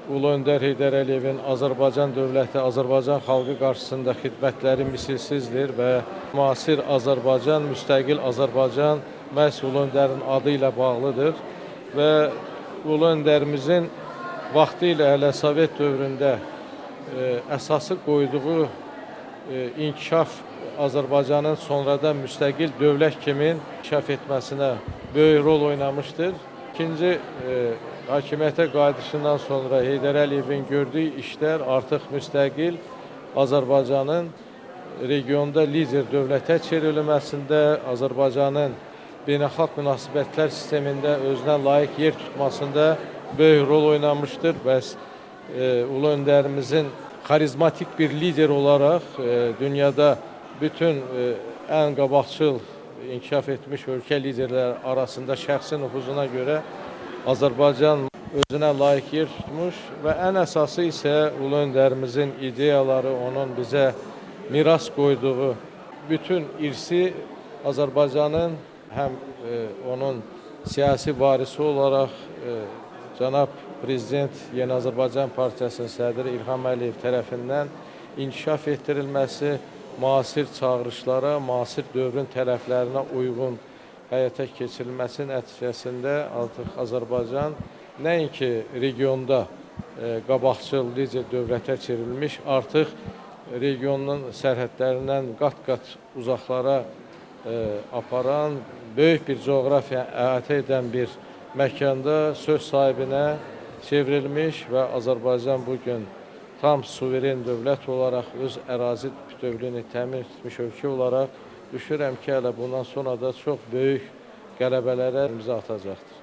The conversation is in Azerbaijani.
Ulu Öndər Heydər Əliyevin Azərbaycan dövləti, Azərbaycan xalqı qarşısında xidmətləri misilsizdir və müasir Azərbaycan, müstəqil Azərbaycan məhz Ulu Öndərin adı ilə bağlıdır və Ulu Öndərimizin vaxtı ilə hələ Sovet dövründə əsası qoyduğu inkişaf Azərbaycanın sonradan müstəqil dövlət kimi inkişaf etməsinə böyük rol oynamışdır. İkinci hakimiyyətə qayıdışından sonra Heydər Əliyevin gördüyü işlər artıq müstəqil Azərbaycanın regionda lider dövlətə çevrilməsində, Azərbaycanın beynəlxalq münasibətlər sistemində özünə layiq yer tutmasında böyük rol oynamışdır. Bəs Ulu Öndərimizin karizmatik bir lider olaraq dünyada bütün ən qabaqcıl inkişaf etmiş ölkə liderləri arasında şəxsi nüfuzuna görə Azərbaycan özünə layiq yer tutmuş və ən əsası isə Ulu Öndərimizin ideyaları, onun bizə miras qoyduğu bütün irsi Azərbaycanın həm onun siyasi varisi olaraq Cənab Prezident Yeni Azərbaycan Partiyasının sədri İlham Əliyev tərəfindən inkişaf etdirilməsi, müasir çağırışlara, müasir dövrün tələblərinə uyğun həyata keçirilməsi nəticəsində artıq Azərbaycan nəinki regionda qabaqcıl lider dövlətə çevrilmiş, artıq regionun sərhədlərindən qat-qat uzaqlara aparan, böyük bir coğrafiya əhatə edən bir məkanda söz sahibinə çevrilmiş və Azərbaycan bugün tam suveren dövlət olaraq öz ərazi bütövlüyünü təmin etmiş ölkə olaraq düşünürəm ki, hələ bundan sonra da çox böyük qələbələrə imza atacaqdır.